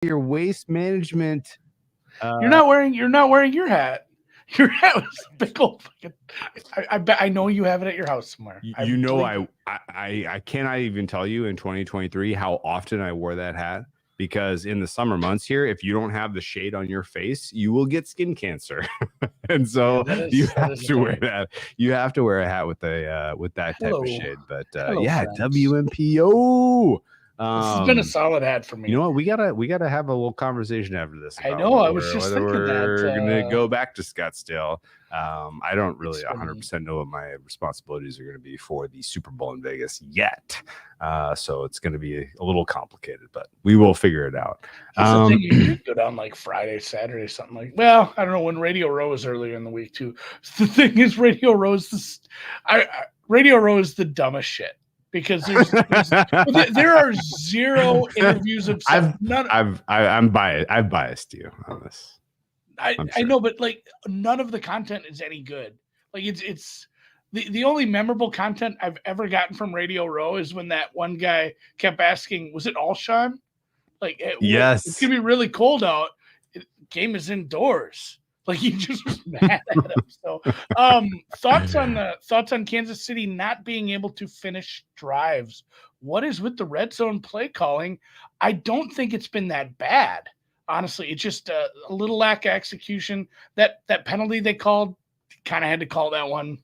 your waste management. You're not wearing your hat. Your hat was a big old fucking. I bet I know you have it at your house somewhere. I cannot even tell you in 2023 how often I wore that hat. Because in the summer months here, if you don't have the shade on your face, you will get skin cancer, and so you have to wear that. You have to wear a hat with that type of shade. But yeah, friends. WMPO. This has been a solid hat for me. You know what? We gotta have a little conversation after this. I know. I was just thinking that we're gonna go back to Scottsdale. I don't really 100% know what my responsibilities are going to be for the Super Bowl in Vegas yet. So it's going to be a little complicated, but we will figure it out. The thing you could go down like Friday, Saturday, something like. Well, I don't know when Radio Row is earlier in the week too. The thing is, Radio Row is Radio Row is the dumbest shit. Because there are zero interviews of I'm biased. I've biased you on this. I know, but like none of the content is any good. Like it's the only memorable content I've ever gotten from Radio Row is when that one guy kept asking, "Was it Alshon?" Like, yes, it's gonna be really cold out. Game is indoors. Like he just was mad at him. So, thoughts on Kansas City not being able to finish drives. What is with the red zone play calling? I don't think it's been that bad. Honestly, it's just a little lack of execution. That penalty they called, kind of had to call that one.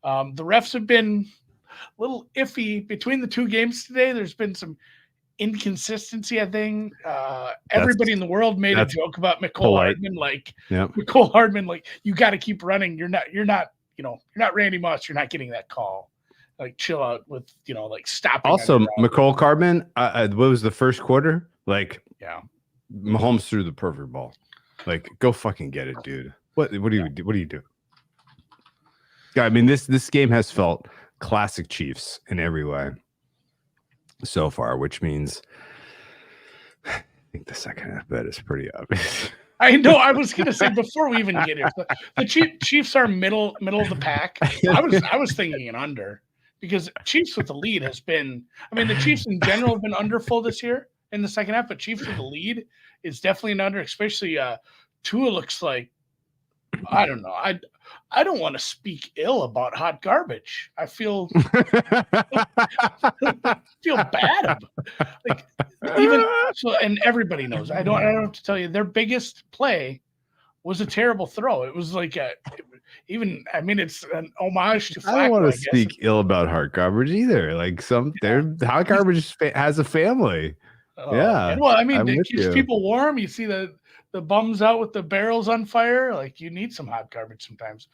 The refs have been a little iffy between the two games today. There's been some inconsistency, I think. Everybody in the world made a joke about Mecole Hardman. Mecole Hardman, like, you got to keep running. You're not Randy Moss. You're not getting that call. Like, chill out with, like stopping. Also, Mecole Hardman, what was the first quarter? Like, yeah, Mahomes threw the perfect ball. Like, go fucking get it, dude. What do you do? What do you do? Yeah, I mean, this game has felt classic Chiefs in every way so far, which means I think the second half bet is pretty obvious. I know. I was gonna say before we even get here, the Chiefs are middle of the pack. I was thinking an under because Chiefs with the lead has been. I mean, the Chiefs in general have been under full this year in the second half, but Chiefs with the lead is definitely an under. Especially Tua looks like, I don't know. I don't want to speak ill about hot garbage. I feel bad. Like, even so, and everybody knows. I don't have to tell you. Their biggest play was a terrible throw. It was like it's an homage to Flacco, I don't want to speak ill about hot garbage either. Like hot garbage has a family. Yeah. Well, I mean, it keeps people warm. You see the bums out with the barrels on fire. Like, you need some hot garbage sometimes.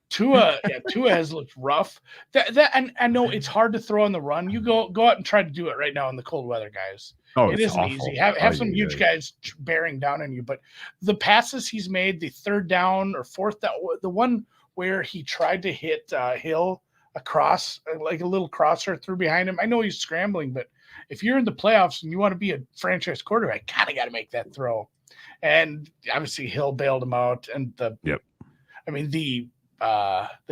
Tua has looked rough. And I know it's hard to throw on the run. You go out and try to do it right now in the cold weather, guys. Oh, it isn't easy. Have some huge guys bearing down on you. But the passes he's made, the third down or fourth down, the one where he tried to hit Hill across, like a little crosser through behind him. I know he's scrambling, but if you're in the playoffs and you want to be a franchise quarterback, kind of got to make that throw. And obviously Hill bailed him out. And the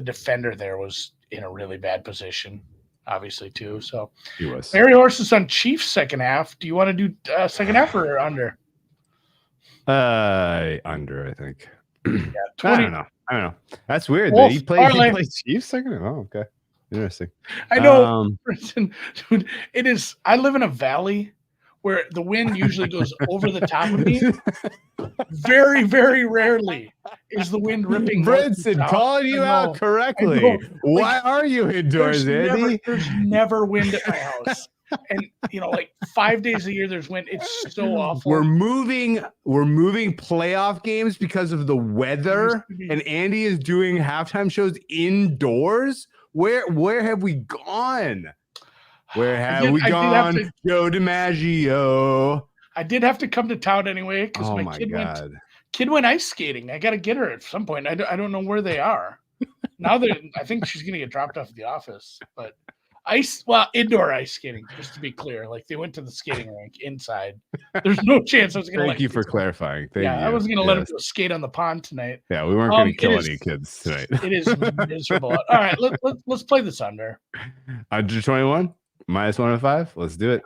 defender there was in a really bad position, obviously, too. So he was. Mary Horses on Chiefs second half. Do you want to do second half or under? Under, I think. Yeah, 20. I don't know. That's weird. Wolf, he played Chiefs second half? Oh, okay. Interesting. I know. Dude, it is. I live in a valley where the wind usually goes over the top of me. Very, very rarely is the wind ripping. Brinson, calling you out correctly. Why are you indoors, Andy? There's never wind at my house. And like 5 days a year there's wind. It's so awful. We're moving playoff games because of the weather, and Andy is doing halftime shows indoors. Where have we gone? Where have we gone, Joe DiMaggio? I did have to come to town anyway because my kid went ice skating. I got to get her at some point. I don't know where they are. Now I think she's going to get dropped off at the office. But indoor ice skating, just to be clear. Like, they went to the skating rink inside. There's no chance I was going to Thank you for clarifying. Thank you. I wasn't going to let them go skate on the pond tonight. Yeah, we weren't going to kill any kids tonight. It is miserable. All right, let's play this under. Under 21? -105? Let's do it.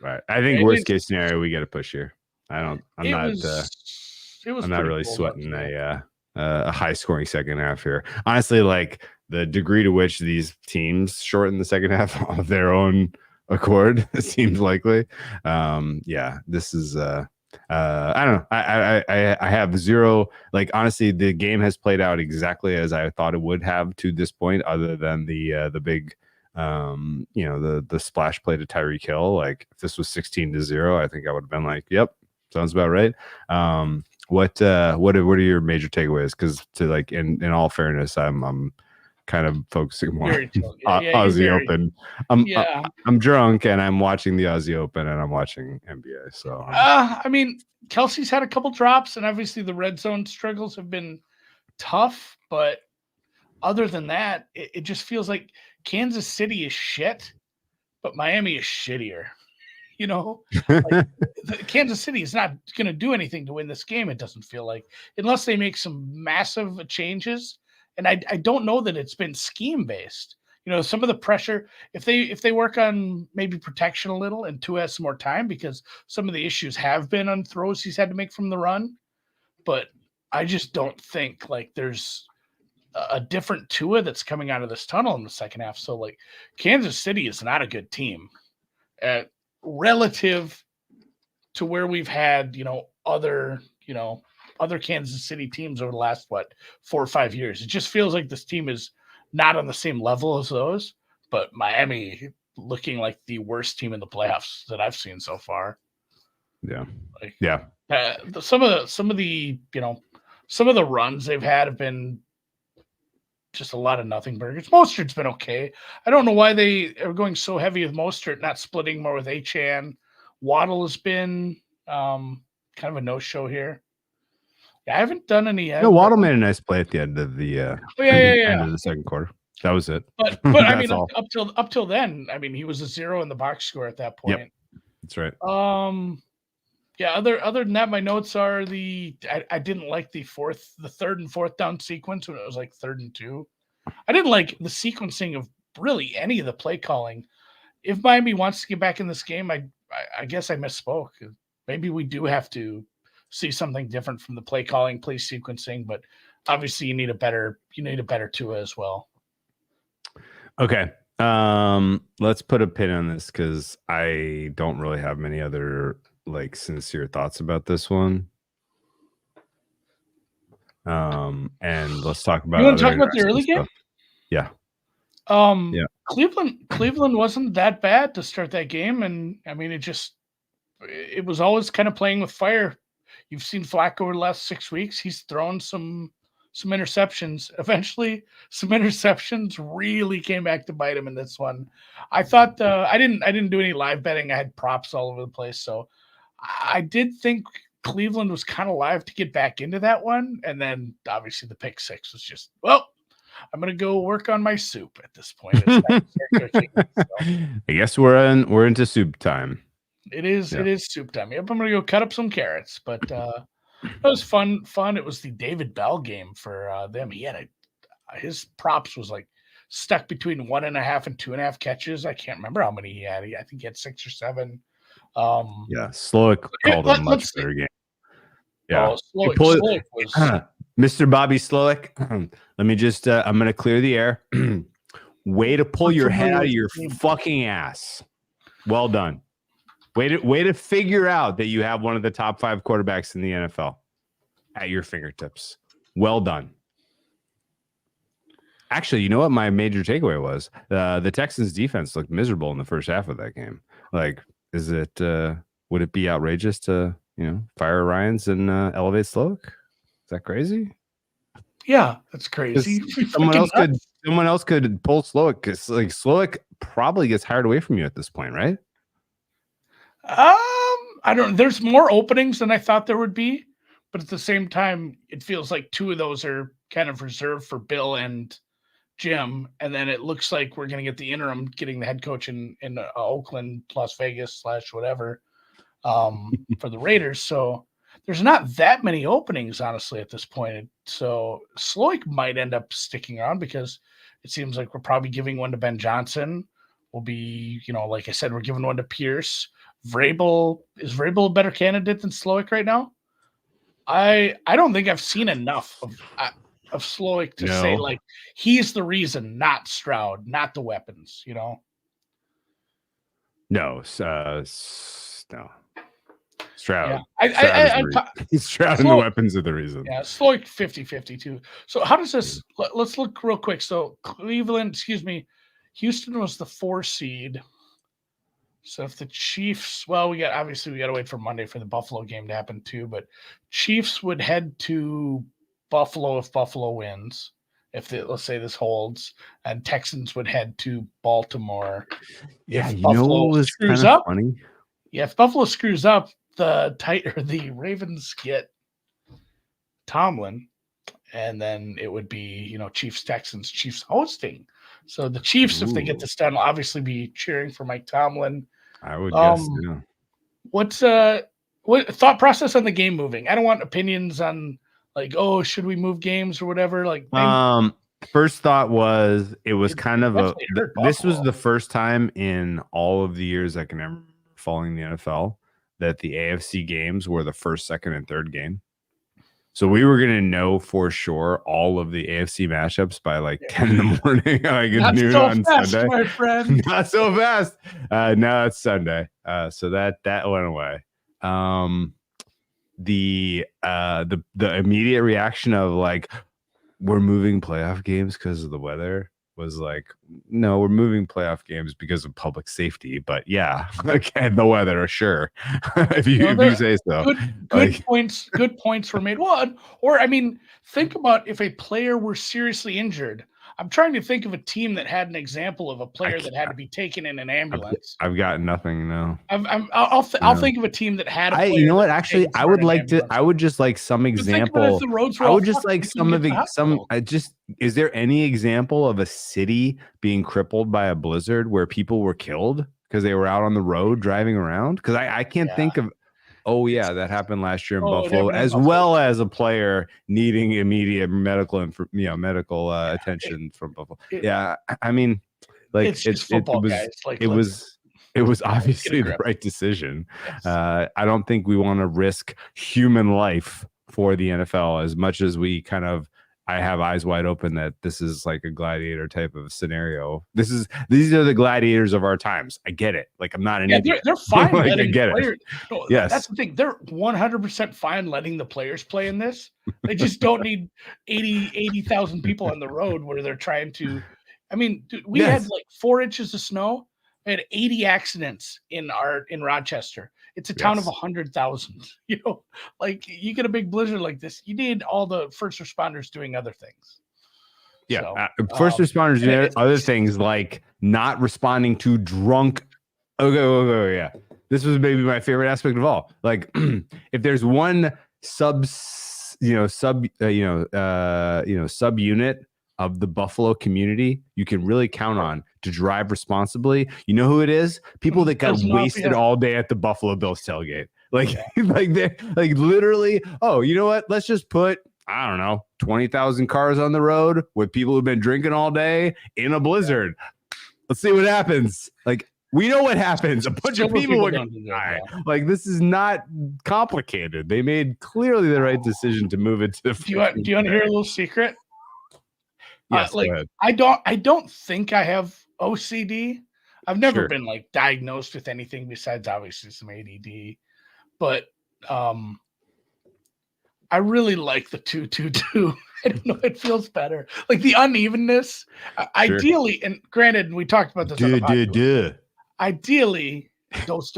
All right. I think worst case scenario, we get a push here. I'm It not. was I'm not pretty really cool. sweating a high scoring second half here. Honestly, like the degree to which these teams shorten the second half of their own accord seems likely. Yeah, this is. I don't know. I have zero. Like honestly, the game has played out exactly as I thought it would have to this point, other than the big the splash play to Tyreek Hill. Like if this was 16-0, I think I would have been like, yep, sounds about right. What are your major takeaways? Because to like in all fairness, I'm kind of focusing more on Aussie Open. I'm drunk and I'm watching the Aussie Open and I'm watching NBA. So I mean, Kelsey's had a couple drops, and obviously the red zone struggles have been tough. But other than that, it just feels like Kansas City is shit, but Miami is shittier. You know, like Kansas City is not going to do anything to win this game. It doesn't feel like, unless they make some massive changes. And I don't know that it's been scheme based. You know, some of the pressure, if they work on maybe protection a little and Tua has some more time, because some of the issues have been on throws he's had to make from the run. But I just don't think like there's a different Tua that's coming out of this tunnel in the second half. So like Kansas City is not a good team. Relative to where we've had, other Kansas City teams over the last 4 or 5 years. It just feels like this team is not on the same level as those, but Miami looking like the worst team in the playoffs that I've seen so far. Yeah. Like, yeah. Some of the runs they've had have been just a lot of nothing burgers. Mostert's been okay. I don't know why they are going so heavy with Mostert, not splitting more with Achane. Waddle has been kind of a no-show here. Yeah, I haven't done any. No, Waddle made a nice play at the end of the end of the second quarter. That was it. But I mean, up till then, I mean, he was a 0 in the box score at that point. Yep. That's right. Yeah. Other than that, my notes are I didn't like the third and fourth down sequence when it was like 3rd and 2. I didn't like the sequencing of really any of the play calling. If Miami wants to get back in this game, I guess I misspoke. Maybe we do have to see something different from the play calling, play sequencing, but obviously you need a better Tua as well. Okay. Let's put a pin on this because I don't really have many other like sincere thoughts about this one. And let's talk about. You want to talk about the early game? Yeah. Yeah. Cleveland wasn't that bad to start that game, and I mean it was always kind of playing with fire. You've seen Flacco over the last 6 weeks. He's thrown some interceptions. Eventually, some interceptions really came back to bite him in this one. I thought I didn't do any live betting. I had props all over the place, so I did think Cleveland was kind of live to get back into that one. And then obviously the pick 6 was just, well, I'm gonna go work on my soup at this point. Cooking, so. I guess we're into soup time. It is soup time. Yep, I'm gonna go cut up some carrots. But that was fun. It was the David Bell game for them. He had his props was like stuck between 1.5 and 2.5 catches. I can't remember how many he had. I think he had 6 or 7. Slowick called a much better game. Yeah, Slowick was Mr. Bobby Slowick. Let me just I'm gonna clear the air. Way to pull your head out of your fucking ass. Well done. Way to figure out that you have one of the top 5 quarterbacks in the NFL at your fingertips. Well done. Actually, you know what my major takeaway was? The Texans defense looked miserable in the first half of that game. Like, would it be outrageous to, fire Ryans and elevate Slowick? Is that crazy? Yeah, that's crazy. Someone else could pull Slowick because like Slowick probably gets hired away from you at this point, right? I don't. There's more openings than I thought there would be, but at the same time, it feels like 2 of those are kind of reserved for Bill and Jim, and then it looks like we're going to get the interim, getting the head coach in Oakland, Las Vegas / whatever, for the Raiders. So there's not that many openings, honestly, at this point. So Slowick might end up sticking on because it seems like we're probably giving one to Ben Johnson. We'll be, like I said, we're giving one to Pierce. Is Vrabel a better candidate than Slowick right now? I don't think I've seen enough of Slowick to say No. like he's the reason, not Stroud, not the weapons. No. No. Yeah, Stroud. Stroud is the reason. Stroud and the Slow, weapons are the reason. yeah, Slowick 50-50 too. So how does this? Let's look real quick. So Houston was the 4 seed. So if the Chiefs, well, we got to wait for Monday for the Buffalo game to happen too. But Chiefs would head to Buffalo if Buffalo wins. Let's say this holds, and Texans would head to Baltimore. Yeah, if Buffalo was screws up. Funny. Yeah, if Buffalo screws up, the Ravens get Tomlin, and then it would be Chiefs Texans, Chiefs hosting. So the Chiefs, if they get this done, will obviously be cheering for Mike Tomlin. I would guess. Yeah. What thought process on the game moving? I don't want opinions on like, oh, should we move games or whatever. Like, first thought was it was kind of this was the first time in all of the years I can remember following the NFL that the AFC games were the first, second, and third game. So we were going to know for sure all of the AFC matchups by like 10 in the morning, like at noon on Sunday. My friend. Not so fast. Now it's Sunday. So that went away. The immediate reaction of like, we're moving playoff games because of the weather was like, no, we're moving playoff games because of public safety. But yeah, okay, the weather, sure. if you say so. Good points were made. Well, or I mean, think about if a player were seriously injured. I'm trying to think of a team that had an example of a player that had to be taken in an ambulance. I've got nothing. No. I'll think of a team that had. You know what? Actually, I would like to. I would just like some example. I would just like some of the some. Is there any example of a city being crippled by a blizzard where people were killed because they were out on the road driving around? Because I can't think of. Oh yeah, that happened last year in Buffalo, as well as a player needing immediate medical attention from Buffalo. Yeah, I mean, like it's football, guys. It was obviously the right decision. Yes. I don't think we want to risk human life for the NFL as much as we kind of. I have eyes wide open that this is like a gladiator type of scenario. These are the gladiators of our times. I get it. Like I'm not an idiot. They're fine. Like, I get it. No, yes, that's the thing. They're 100% fine letting the players play in this. They just don't need 80,000 people on the road where they're trying to. I mean, dude, we had like 4 inches of snow. We had 80 accidents in Rochester. It's a town of 100,000. Like you get a big blizzard like this, you need all the first responders doing other things. Yeah, so, first responders doing other things like not responding to drunk. Okay, yeah. This was maybe my favorite aspect of all. Like, if there's one subunit of the Buffalo community you can really count on to drive responsibly. You know who it is? People that got wasted all day at the Buffalo Bills tailgate. Like they're like literally, oh, you know what? Let's just put, I don't know, 20,000 cars on the road with people who've been drinking all day in a blizzard. Let's see what happens. Like, we know what happens. A bunch of people are going to die. Like, this is not complicated. They made clearly the right decision to move it to the. Do you want to hear a little secret? Yes, like I don't think I have OCD. I've never been like diagnosed with anything besides obviously some ADD, but I really like the 2-2-2. I don't know, it feels better. Like the unevenness. Ideally, and granted, we talked about this. Ideally, dos.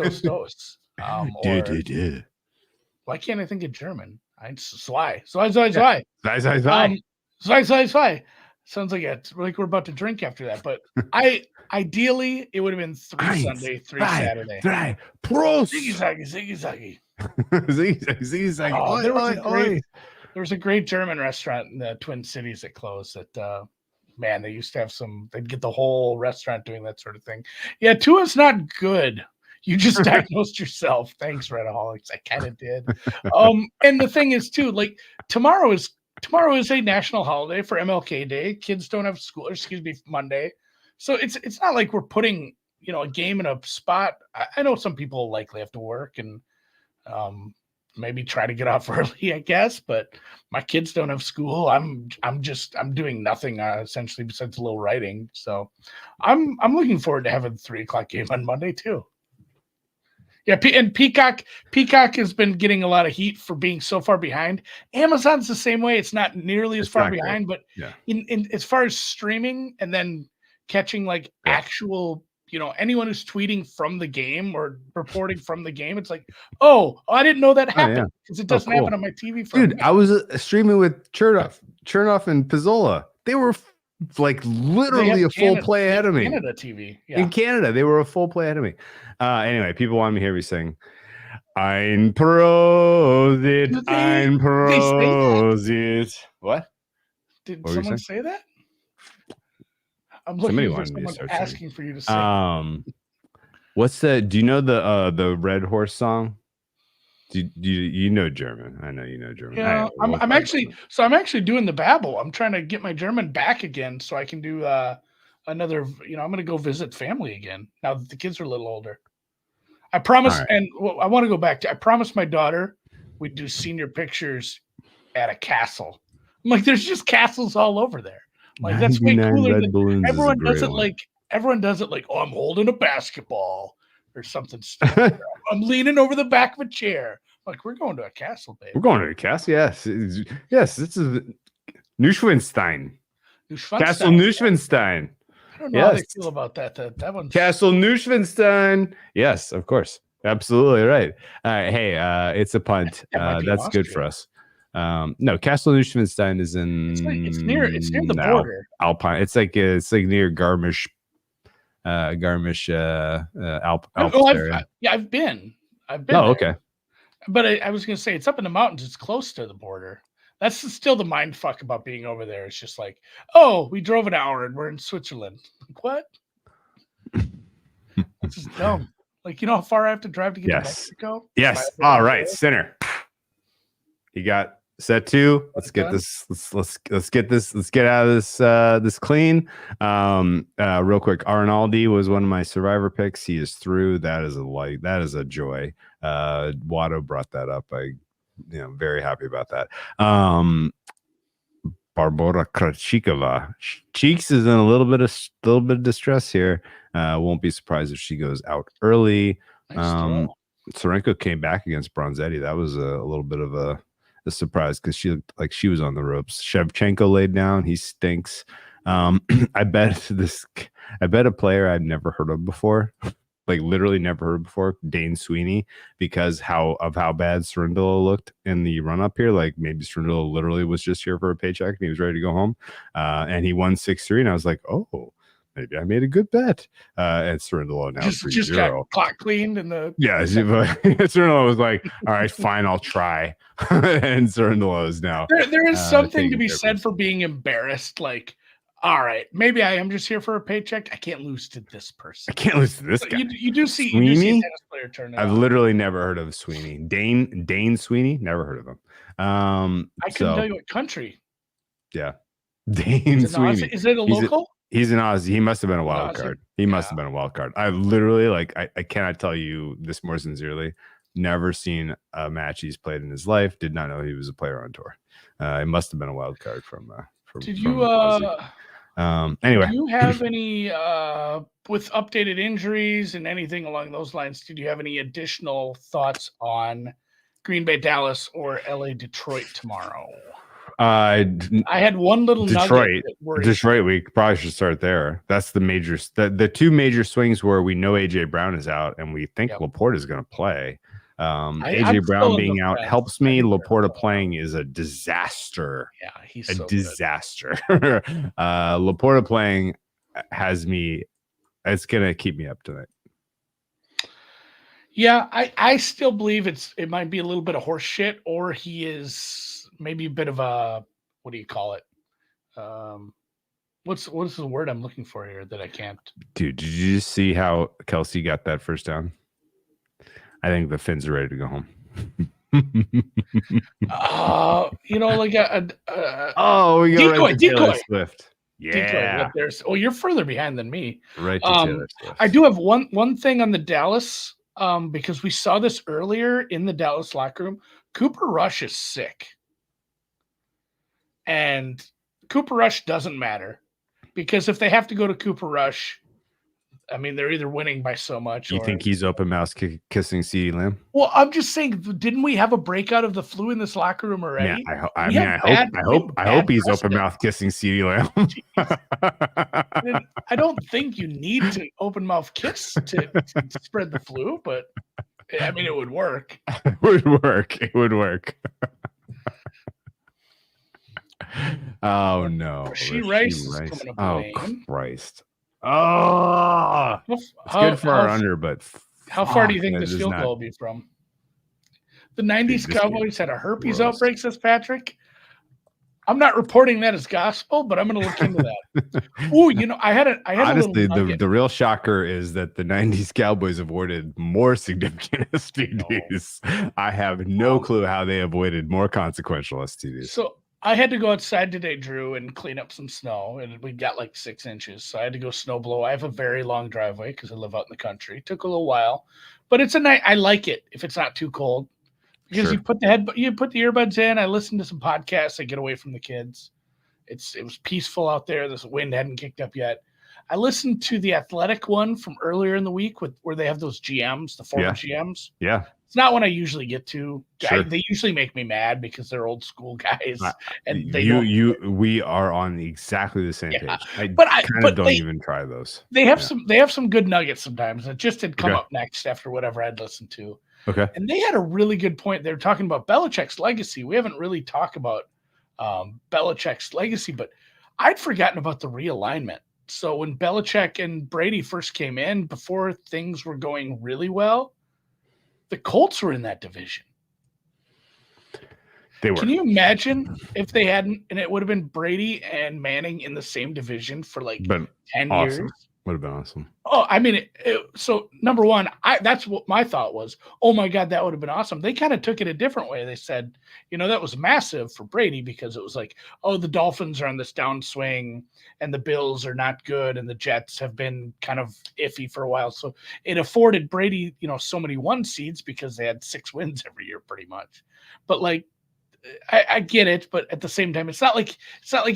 Why can't I think of German? Zwei. Sounds like we're about to drink after that, but ideally it would have been 3 Sunday, 3 Saturday. Prost! Ziggy. Oh, there was a great German restaurant in the Twin Cities that closed that man, they used to have they'd get the whole restaurant doing that sort of thing. Yeah, Tua's not good. You just diagnosed yourself. Thanks, Redaholics. I kind of did. And the thing is too, like tomorrow is a national holiday for MLK Day. Kids don't have school, Monday. So it's not like we're putting, a game in a spot. I know some people likely have to work and maybe try to get off early, I guess, but my kids don't have school. I'm doing nothing essentially besides a little writing. So I'm looking forward to having the 3:00 game on Monday too. Yeah, and Peacock has been getting a lot of heat for being so far behind. Amazon's the same way. It's not nearly as far behind, but in as far as streaming and then catching like actual, anyone who's tweeting from the game or reporting from the game, it's like, oh, I didn't know that happened because it doesn't happen on my TV. Dude, I was streaming with Chernoff and Pizzola. They were like literally a full play ahead of me. Canada TV. Yeah. In Canada, they were a full play ahead of me. Anyway, people want me to hear me sing Ein Prosit, Ein Prosit. What? Did someone say that? I'm looking for someone asking for you to sing. What's the? Do you know the Red Horse song? Do you know German? I know you know German. Yeah, I'm actually doing the Babel. I'm trying to get my German back again so I can do another. I'm going to go visit family again now that the kids are a little older. I promise, and I want to go back to. I promised my daughter we'd do senior pictures at a castle. I'm like, there's just castles all over there. Like that's way cooler than everyone does it. Everyone does it like, oh, I'm holding a basketball or something stupid. I'm leaning over the back of a chair. Like, we're going to a castle, baby. We're going to a castle, yes. Yes, this is Neuschwanstein. Castle Neuschwanstein. I don't know how they feel about that. That one's Castle Neuschwanstein. Yes, of course. Absolutely right. All right. Hey, it's a punt. That's good for us. No, Castle Neuschwanstein is in. It's near the border. Alpine. It's like near Garmisch. Alps area. I've been. Oh, there. Okay. But I was going to say it's up in the mountains. It's close to the border. That's still the mind fuck about being over there. It's just like, oh, we drove an hour and we're in Switzerland. Like, what? It's just dumb. Like, you know how far I have to drive to get to Mexico? Yes. All right, center. You got set 2. Let's get this. Let's get this. Let's get out of this clean. Real quick. Arnaldi was one of my survivor picks. He is through. That is a joy. Watto brought that up. Very happy about that. Barbora Krachikova. Cheeks is in a little bit of distress here. Won't be surprised if she goes out early. Sorenko came back against Bronzetti. That was a little bit of a surprise because she looked like she was on the ropes. Shevchenko laid down. He stinks. I bet a player I've never heard of before. Like literally never heard before, Dane Sweeney, because how bad Cerundolo looked in the run up here. Like maybe Cerundolo literally was just here for a paycheck and he was ready to go home. And he won 6-3, and I was like, oh, maybe I made a good bet. And Cerundolo now just got clock cleaned in the Cerundolo was like, all right, fine, I'll try. And Cerundolo is now. There is something to be said for being embarrassed, like. All right, maybe I am just here for a paycheck. I can't lose to this person. I can't lose to this guy. You do see a tennis player turn. I've literally never heard of Sweeney. Dane Sweeney, never heard of him. I couldn't tell you what country. Yeah, Dane Sweeney. Is it a local? He's an Aussie. He must have been a wild card. He must have been a wild card. I literally I cannot tell you this more sincerely. Never seen a match he's played in his life. Did not know he was a player on tour. It must have been a wild card from. Did you anyway, do you have any with updated injuries and anything along those lines? Did you have any additional thoughts on Green Bay, Dallas, or LA, Detroit tomorrow? I had one little Detroit. We probably should start there. That's the major. The two major swings where we know AJ Brown is out and we think Laporte is going to play. AJ Brown being out helps me. Laporta playing is a disaster. Yeah, he's a disaster. Laporta playing has me. It's gonna keep me up tonight. Yeah, I still believe it might be a little bit of horse shit, or he is maybe a bit of a, what do you call it? What's the word I'm looking for here that I can't? Dude, did you just see how Kelsey got that first down? I think the Phins are ready to go home. Like we got decoy. Swift. Decoy. Yeah, You're further behind than me. right to Taylor Swift. I do have one thing on the Dallas, because we saw this earlier in the Dallas locker room. Cooper Rush is sick, and Cooper Rush doesn't matter because if they have to go to Cooper Rush, I mean, they're either winning by so much. You or think he's open mouth kissing CeeDee Lamb? Well, I'm just saying, didn't we have a breakout of the flu in this locker room Yeah, already? I hope he's open mouth kissing CeeDee Lamb. I don't think you need to open mouth kiss to spread the flu, but I mean, it would work. It would work. It would work. Oh no, Rasheed Rice is coming up. Oh Christ! Oh, it's good for our under, but how far do you think this field goal will be from? The 90s Cowboys had a herpes outbreak, says Patrick. I'm not reporting that as gospel, but I'm going to look into that. Oh, I had honestly, the real shocker is that the 90s Cowboys avoided more significant STDs. No. I have no clue how they avoided more consequential STDs. So I had to go outside today, Drew, and clean up some snow, and we got like 6 inches. So I had to go snow blow. I have a very long driveway because I live out in the country. It took a little while, but it's a night. I like it if it's not too cold. Because you put the earbuds in. I listen to some podcasts. I get away from the kids. It was peaceful out there. The wind hadn't kicked up yet. I listened to the Athletic one from earlier in the week where they have those GMs, the former GMs. Yeah, it's not one I usually get to. They usually make me mad because they're old school guys, and we are on exactly the same page. I don't even try those. They have some good nuggets sometimes. It just had come up next after whatever I'd listened to. Okay. And they had a really good point. They were talking about Belichick's legacy. We haven't really talked about Belichick's legacy, but I'd forgotten about the realignment. So when Belichick and Brady first came in, before things were going really well, the Colts were in that division. They were. Can you imagine if they hadn't, and it would have been Brady and Manning in the same division for like 10 years? Would have been awesome. Oh, I mean, so number one, that's what my thought was. Oh my God, that would have been awesome. They kind of took it a different way. They said, that was massive for Brady because it was like, oh, the Dolphins are on this downswing and the Bills are not good and the Jets have been kind of iffy for a while. So it afforded Brady, so many 1 seeds because they had 6 wins every year pretty much. But like, I get it, but at the same time, it's not like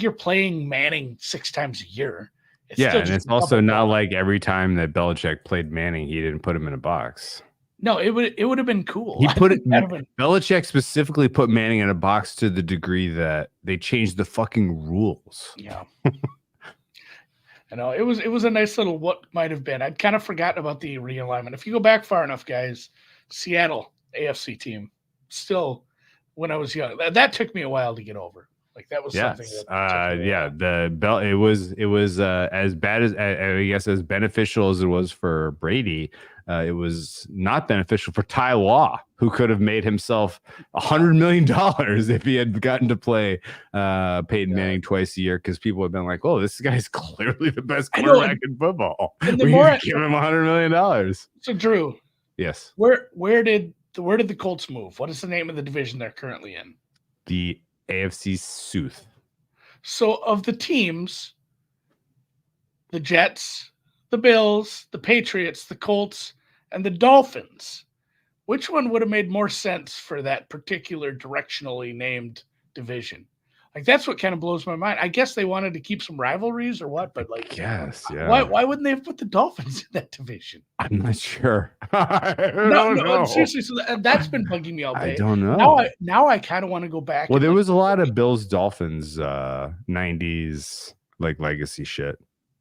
you're playing Manning 6 times a year. And it's also not like every time that Belichick played Manning, he didn't put him in a box. No, it would have been cool. Belichick specifically put Manning in a box to the degree that they changed the fucking rules. Yeah. I know it was a nice little what might have been. I'd kind of forgotten about the realignment. If you go back far enough, guys, Seattle AFC team, still when I was young, that took me a while to get over. Like that was something. It was as bad as I guess as beneficial as it was for Brady. It was not beneficial for Ty Law, who could have made himself $100 million if he had gotten to play Peyton Manning twice a year. Because people have been like, "Oh, this guy's clearly the best quarterback in football." And the more give him $100 million. So Drew, yes, where did the Colts move? What is the name of the division they're currently in? The AFC South. So of the teams, the Jets, the Bills, the Patriots, the Colts, and the Dolphins, which one would have made more sense for that particular directionally named division? Like that's what kind of blows my mind. I guess they wanted to keep some rivalries or what, but like, yes, yeah. Why wouldn't they have put the Dolphins in that division? I'm not sure. I don't know. Seriously, so that's been bugging me all day. I don't know. Now I kind of want to go back. Well, there was a lot of Bills Dolphins 90s like legacy shit.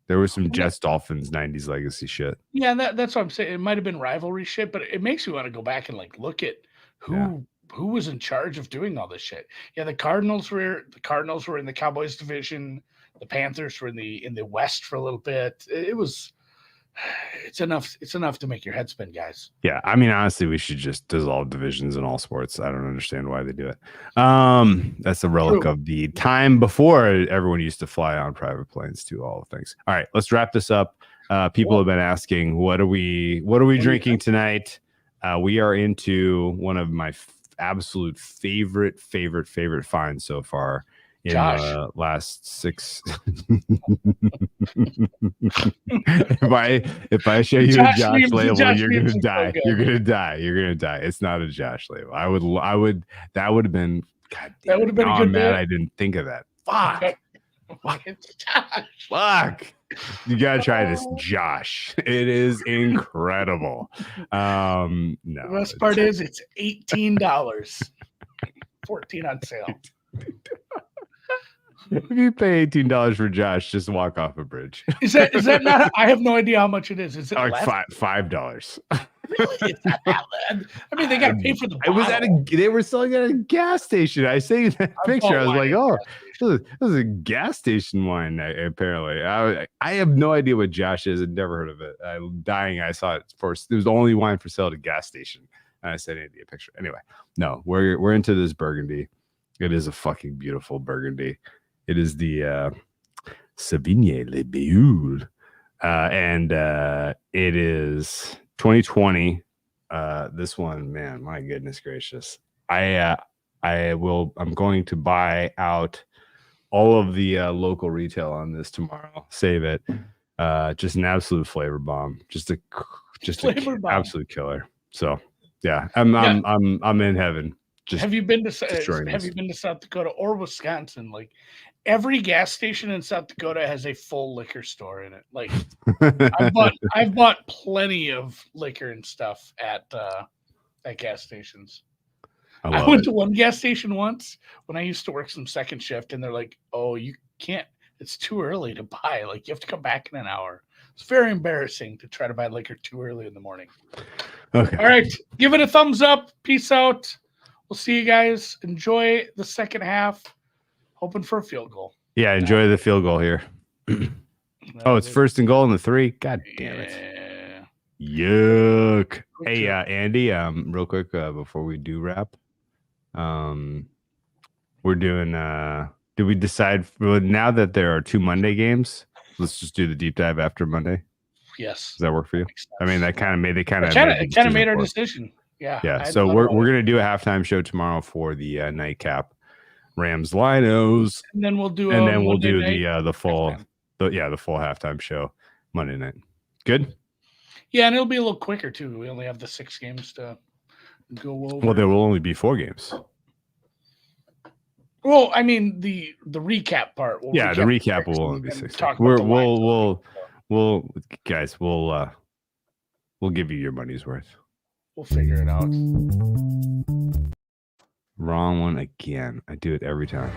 There was some Jets Dolphins 90s legacy shit. Yeah, that's what I'm saying. It might have been rivalry shit, but it makes me want to go back and like look at who was in charge of doing all this shit. Yeah, the Cardinals were in the Cowboys division. The Panthers were in the West for a little bit. It's enough to make your head spin, guys. Yeah, I mean, honestly, we should just dissolve divisions in all sports. I don't understand why they do it. That's a relic of the time before everyone used to fly on private planes to all the things. All right, let's wrap this up. People have been asking, what are we drinking tonight? We are into one of my absolute favorite finds so far in Josh. the last 6. if I show you a Josh label, you're gonna die. You're gonna die. You're gonna die. It's not a Josh label. I would. That would have been. God damn, that would have been a good. I'm mad I didn't think of that. Fuck. Fuck. You gotta try this, Josh. It is incredible. No. The best part is it's $18. 14 on sale. If you pay $18 for Josh, just walk off a bridge. Is that not? I have no idea how much it is. Is it like $5? $5? Really? It's not that bad. I mean, they got to pay for the bottle. It was they were selling it at a gas station. I see that picture. I was like, oh, this is a gas station wine. Apparently, I have no idea what Josh is. I've never heard of it. I'm dying. I saw it first. It was the only wine for sale at a gas station. And I said, I need a picture. Anyway, no, we're into this Burgundy. It is a fucking beautiful Burgundy. It is the Sauvignon Le Beul, and it is 2020. This one, man, my goodness gracious. I'm going to buy out all of the local retail on this tomorrow. Save it. Just an absolute flavor bomb. Just an absolute killer. So yeah, I'm in heaven. Just have you been to South Dakota or Wisconsin? Like every gas station in South Dakota has a full liquor store in it. Like I've bought plenty of liquor and stuff at gas stations. I went to one gas station once when I used to work some second shift, and they're like, "Oh, you can't. It's too early to buy. Like you have to come back in an hour." It's very embarrassing to try to buy liquor too early in the morning. Okay. All right, give it a thumbs up. Peace out. We'll see you guys. Enjoy the second half. Hoping for a field goal. Yeah, enjoy the field goal here. It's first and goal in the 3. God damn it. Yuck. Hey, Andy, real quick before we do wrap, we're doing did we decide now that there are 2 Monday games, let's just do the deep dive after Monday? Yes. Does that work for you? I mean, that kind of made made our decision. Yeah. Yeah. So we're gonna do a halftime show tomorrow for the nightcap Rams Linos. And then we'll do the full halftime show Monday night. Good? Yeah, and it'll be a little quicker too. We only have the 6 games to go over. Well, there will only be 4 games. Well, I mean the recap part. The recap will only be 6. We'll give you your money's worth. We'll figure it out. Wrong one again. I do it every time.